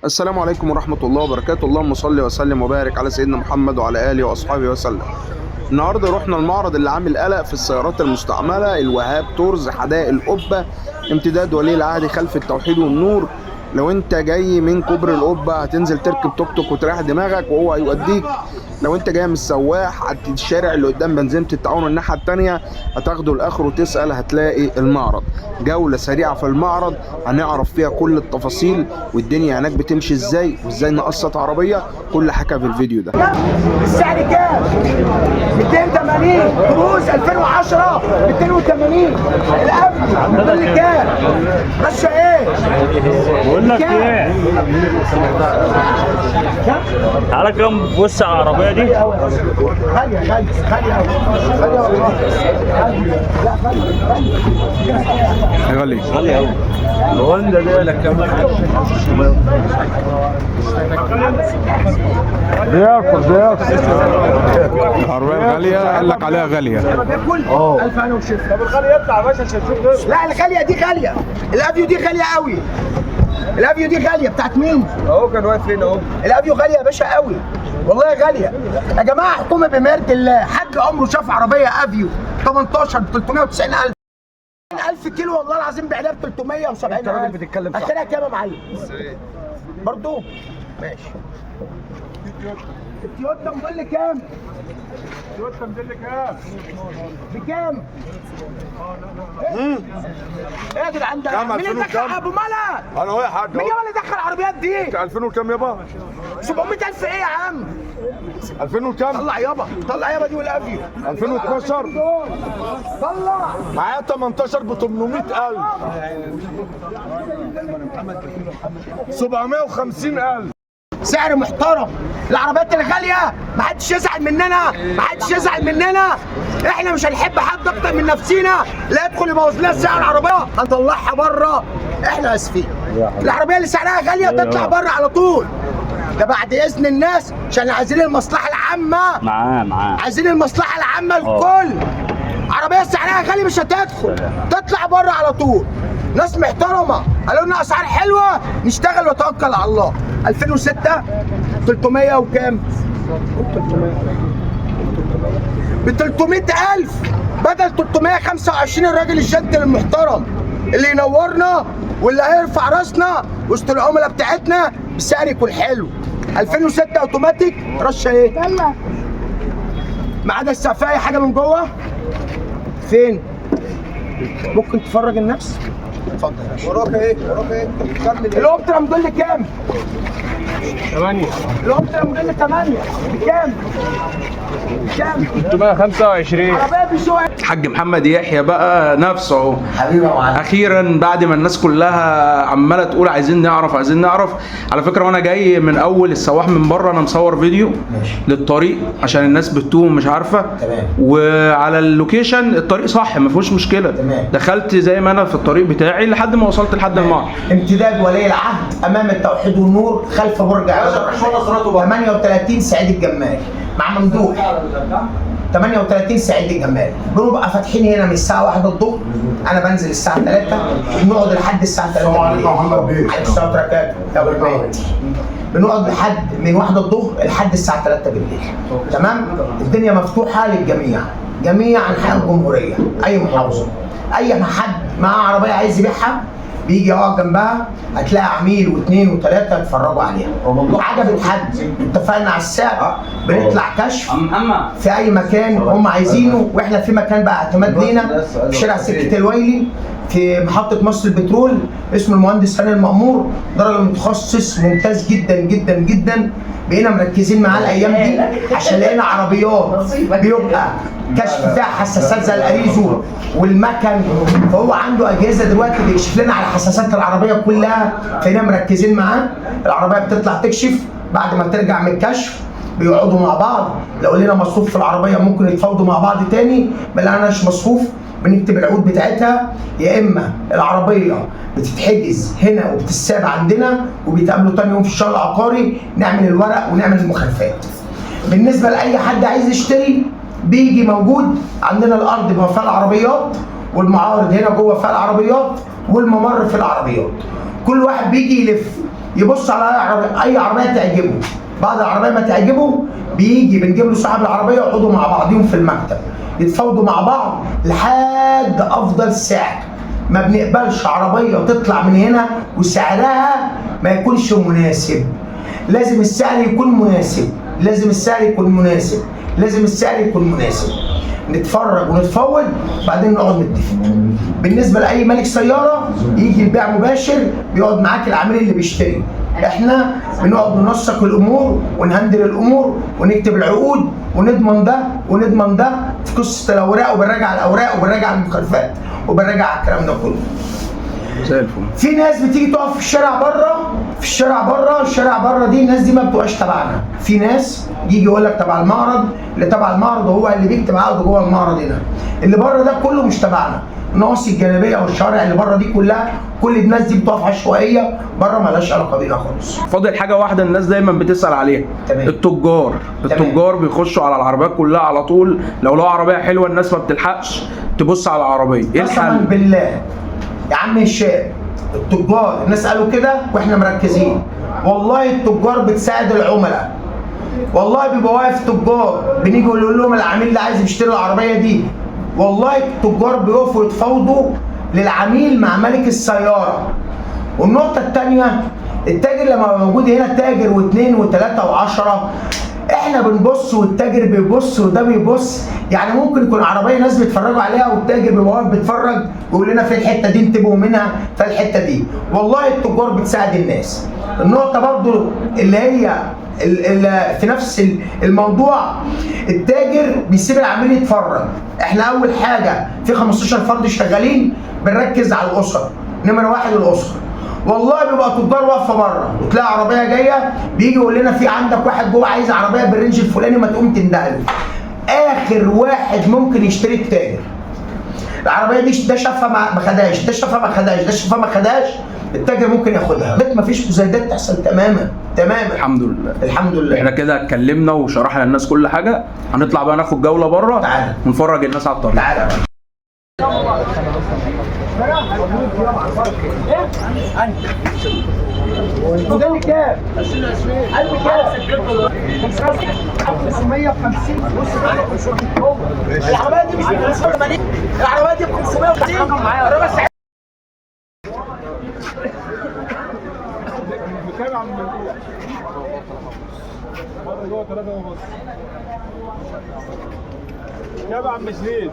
السلام عليكم ورحمة الله وبركاته. اللهم صل وسلم وبارك على سيدنا محمد وعلى آله وأصحابه وسلم. النهارده رحنا المعرض اللي عامل قلق في السيارات المستعملة، الوهاب تورز حدائق القبة، امتداد ولي العهد خلف التوحيد والنور. لو انت جاي من كوبري القبة هتنزل تركب توك توك وتريح دماغك وهو هيوديك. لو انت جاي من السواح الشارع اللي قدام بنزينة التعاون الناحية التانية هتاخده الاخر وتسأل هتلاقي المعرض. جولة سريعة في المعرض هنعرف فيها كل التفاصيل والدنيا هناك بتمشي ازاي وازاي نقسط عربية، كل حاجة في الفيديو ده. السعر كام؟ 280 كروز 2010 280 القبل بيقول لي كام؟ ماشيه ايه؟ بقول لك ايه؟ تعالى كده بص على العربيه دي. غاليه غاليه غاليه قوي غالي غالي قوي. الهوندا دي لك كام؟ بياكل عربية غالية قال لك عليها غالية. 1000 انا وشفت. طب الغالي يطلع يا باشا عشان تشوف غيره. لا الغاليه دي غاليه، الافيو دي غاليه قوي. الافيو دي غاليه بتاعت مين؟ اهو كان واقف فين اهو. الافيو غاليه يا باشا قوي، والله غاليه. يا جماعه حكومه بمرد الله، حد عمره شاف عربيه افيو 18 ب 390,000 1000 كيلو والله العظيم بعناها ب 370,000. انت راجل بتتكلم صح. اخرها كام يا معلم؟ برضه ماشي. التويوتا موديل كام؟ تويوتا موديل كام؟ بكام؟ ايه يا جدعان ده؟ كام؟ مين 2000 اللي دخل وكام؟ ابو ملا؟ انا اهو يا حاج مين اهو. اللي دخل العربيات دي؟ 2000 وكام يابا؟ 700,000 ايه يا عم؟ 2000 وكام؟ طلع يابا، طلع يابا دي والافيو. 2012 طلع معايا 18 ب 800,000 750,000. سعر محترم. العربيات الغاليه ما حدش يزعل مننا، ما حدش يزعل مننا. احنا مش هنحب حد اكتر من نفسينا لا يدخل يبوظ لنا سعر العربيه هنطلعها بره. احنا اسفين. العربيه اللي سعرها غاليه تطلع بره على طول. ده بعد اذن الناس عشان عايزين المصلحه العامه. معاه عايزين المصلحه العامه الكل. عربيه سعرها غالي مش هتدخل، تطلع بره على طول. ناس محترمه قالوا لنا اسعار حلوه نشتغل وتوكل على الله. 2006 300 وكام؟ ب 300,000 بدل 325. الراجل الجنتل المحترم اللي ينورنا واللي هيرفع راسنا وسط العملاء بتاعتنا بسعر يكون حلو. 2006 اوتوماتيك رشه ايه؟ يلا ما عدا السقفايه حاجه من جوه. فين؟ ممكن تفرج الناس؟ اتفضل يا باشا. وراك ايه؟ وراك ايه؟ كمل ايه؟ الاوبترا موديل كام؟ 8 الاوبترا موديل 8 بكام؟ كام؟ 325. عربيه بشويه. الحاج محمد يحيى بقى نفسه اهو. حبيبي يا معلم. اخيرا بعد ما الناس كلها عماله تقول عايزين نعرف عايزين نعرف. على فكره وانا جاي من اول السواح من بره انا مصور فيديو للطريق عشان الناس بتتوه مش عارفه. تمام. وعلى اللوكيشن الطريق صح ما فيهوش مشكله. تمام. دخلت زي ما انا في الطريق بتاعي لحد ما وصلت لحد المعرض. امتداد ولي العهد امام التوحيد والنور خلف برج عرب 38 سعيد الجمال مع ممدوح. 38 سعيد الجمال. بنبقى فاتحين هنا من الساعه 1 الظهر، انا بنزل الساعه 3 وبنقعد لحد الساعه 3 بالليل. عليكم محمد بيه. عليكم السلام وبركاته. بنقعد من 1 الظهر لحد الساعه 3 بالليل. تمام؟ الدنيا مفتوحه للجميع، جميع انحاء الجمهوريه، اي محافظه، اي حد معاه عربيه عايز يبيعها بيجي يقعد جنبها، هتلاقي عميل واثنين وثلاثه يتفرجوا عليها. عجبت حد اتفقنا على السعر بنطلع كشف في اي مكان هم عايزينه. واحنا في مكان بقى اعتماد لينا في شارع سكه الويلي في محطه مصر البترول اسمه المهندس هاني المأمور. ده راجل متخصص ممتاز جدا جدا جدا. بقينا مركزين معاه الايام دي عشان لقينا عربيات بيبقى كشف فيها حساسات زي الاريزو والمكن. فهو عنده اجهزه دلوقتي بيكشف لنا على حساسات العربيه كلها. فهنا مركزين معاه. العربيه بتطلع تكشف بعد ما ترجع من الكشف بيقعدوا مع بعض. لو لنا مصروف في العربيه ممكن يتفاوضوا مع بعض تاني. ما لقيناش مصروف بنكتب العقود بتاعتها، يا اما العربيه بتتحجز هنا وبتتساب عندنا وبيتقابلوا تاني يوم في الشهر العقاري نعمل الورق ونعمل المخالفات. بالنسبه لاي حد عايز يشتري بيجي موجود عندنا. الارض بيبقى فيها العربيات والمعارض هنا جوه فيها العربيات والممر في العربيات. كل واحد بيجي يلف يبص على اي عربيه تعجبه، بعد العربيه ما تعجبه بيجي بنجيب له صاحب العربيه يقعدوا مع بعضهم في المكتب يتفاوضوا مع بعض لحد افضل سعر. ما بنقبلش عربيه تطلع من هنا وسعرها ما يكونش مناسب. لازم السعر يكون مناسب، لازم السعر يكون مناسب، لازم السعر يكون مناسب. نتفرج ونتفاوض بعدين نقعد نتفق. بالنسبه لاي مالك سياره يجي البيع مباشر بيقعد معاك العميل اللي بيشتري. احنا بنقعد ننسق الامور ونهندل الامور ونكتب العقود ونضمن ده ونضمن ده في قصه الاوراق، وبنراجع الاوراق وبنراجع المخالفات وبنراجع الكلام ده كله. زي الفل. في ناس بتيجي تقف في الشارع بره، الشارع بره دي الناس دي ما بتبقاش تبعنا. في ناس يجي يقول لك تبع المعرض، اللي تبع المعرض هو اللي بيكتب عقده جوه المعرض هنا. اللي بره ده كله مش تبعنا. النواصي الجانبيه والشوارع اللي بره دي كلها كل الناس دي بتقف عشوائيه بره، مالهاش علاقه بينا خالص. فاضل حاجه واحده الناس دايما بتسال عليها. تمام. التجار بيخشوا على العربيات كلها على طول، لو عربيه حلوه الناس ما بتلحقش تبص على العربيه، ايه قسما الحل؟ بالله يا عم هشام، التجار الناس قالوا كده واحنا مركزين. والله التجار بتساعد العملاء، والله بيبقى واقف تجار بنيجي نقول لهم العميل اللي عايز يشتري العربيه دي، والله التجار بيقفوا يتفاوضوا للعميل مع مالك السياره. والنقطه الثانيه، التاجر لما موجود هنا تاجر واثنين وثلاثه وعشره، احنا بنبص والتاجر بيبص وده بيبص. يعني ممكن يكون عربيه ناس بيتفرجوا عليها والتاجر بيبقى واقف بيتفرج ويقول لنا في الحته دي انتبهوا منها، في الحته دي. والله التجار بتساعد الناس. النقطه برضو اللي هي في نفس الموضوع، التاجر بيسيب العميل يتفرج. احنا اول حاجه في 15 فرد شغالين بنركز على الاسر، نمره واحد الاسر. والله بيبقى تجار واقفه بره وتلاقي عربيه جايه بيجي يقول لنا في عندك واحد جوه عايز عربيه بالرينج الفلاني ما تقوم تندهله. اخر واحد ممكن يشتري التاجر. العربيه دي ده شافها ما خدهاش، ده شافها ما خدهاش، ده شافها ما خدهاش، التاجر ممكن ياخدها. ما فيش مزايدات تحصل تماما. الحمد لله. الحمد لله. احنا كده اتكلمنا وشرحنا للناس كل حاجه، هنطلع بقى ناخد جوله بره. تعالى ونفرج الناس على الطريق. تعالى. موديل كام؟ 1000 كام؟ 550. العربية دي مش ب 580، العربية دي ب 550. بكام يا عم ممدوح؟ مرة جوه 3 ونص. كام يا عم شريف؟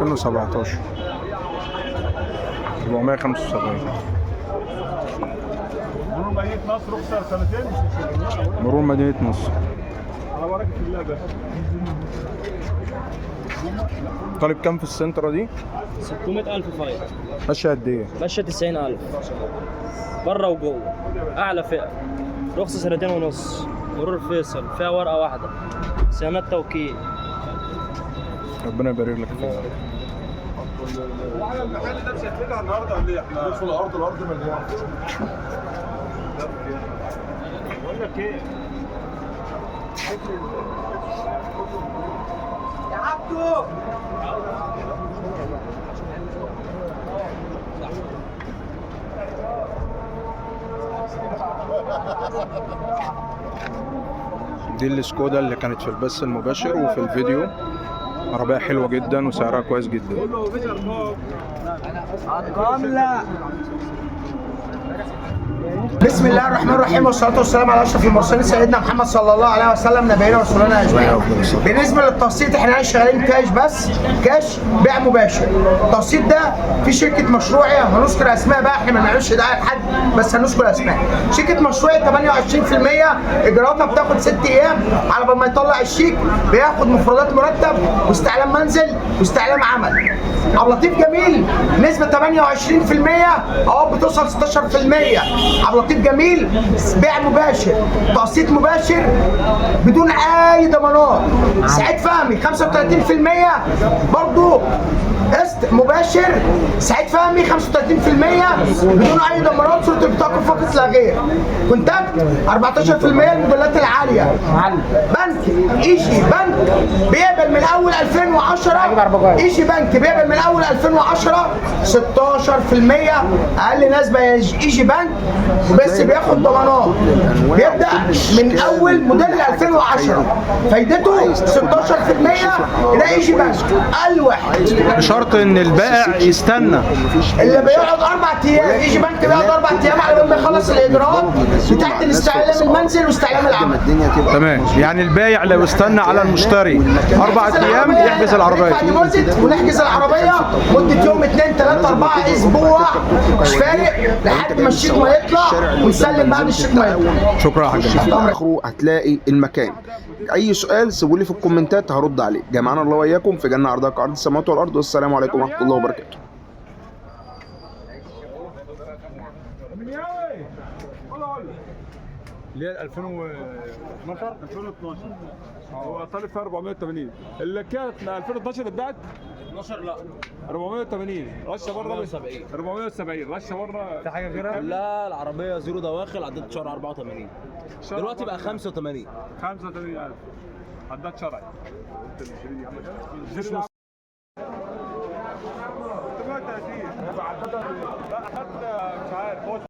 كله 17 475. مرور مدينة نصر رخصة سنتين؟ مرور مدينة نصر. على بركة الله بس. طالب كام في السنترة دي؟ 600,000 فايض. ماشية قد ايه؟ ماشية 90,000 بره وجوه. أعلى فئة. رخصة 2.5 مرور فيصل، فيها ورقة واحدة. صيانات توكيل. ربنا يبارك لك فيها. واحنا المحل ده مش هنفتح النهارده ولا ايه؟ احنا ندخل الارض مليانة. بقول لك ايه؟ يا عبدو دي السكودا اللي كانت في البث المباشر وفي الفيديو. عربية حلوة جدا وسعرها كويس جدا. بسم الله الرحمن الرحيم والصلاه والسلام على اشرف المرسلين سيدنا محمد صلى الله عليه وسلم نبينا ورسولنا اجمعين. بالنسبه للتقسيط احنا شغالين كاش بس، كاش بيع مباشر. التقسيط ده في شركه مشروعي هنذكر اسماء بقى، احنا ما بنعملش دعايه لحد بس هنذكر اسماء. شركه مشروعي 28% اجراءاتها بتاخد 6 ايام على بال ما يطلع الشيك، بياخد مفردات مرتب واستعلام منزل واستعلام عمل. عبد اللطيف جميل نسبه 28% اهو بتوصل 16%. عبد اللطيف جميل بيع مباشر، تقسيط مباشر بدون اي ضمانات. سعيد فهمي 35% برضو قسط مباشر سعيد فهمي 35% بدون اي ضمانات، صوره البطاقه فقط لا غير. كونتاكت 14% الموديلات العاليه. بنك ايجي بنك بيقبل من اول 2010، ايجي بنك بيقبل من اول 2010 16%. اقل نسبه ايجي بنك بس بياخد ضمانات، بيبدا من اول موديل 2010 فايدته 16%. ده ايجي بنك اقل واحد، بشرط ان البائع يستنى. اللي بيقعد 4 ايام. يجي بنك بيقعد 4 ايام على ما يخلص الاجراءات بتاعت الاستعلام المنزل واستعلام العمل. تمام، يعني البائع لو استنى على المشتري 4 ايام يحجز العربيه. ونحجز العربيه مده يوم 2 3 4 اسبوع مش فارق لحد ما الشيك ما يطلع ونسلم بعد الشيك ما يطلع. شكرا يا حاج. اخره هتلاقي المكان. اي سؤال سيبوا لي في الكومنتات هرد عليه. جمعنا الله واياكم في جنه عرضها كعرض السماوات والارض، والسلام عليكم ورحمه الله وبركاته. اللي هي 2012 هو طالب فيها 480. اللي كانت 2012 اتباعت 12 لا 480 رشه بره 470. 470 رشه بره. في حاجه غيرها؟ لا العربيه زيرو دواخل عدت شهر 84 دلوقتي بقى 85. 85,000 عداد شرعي. لا حتى مش عارف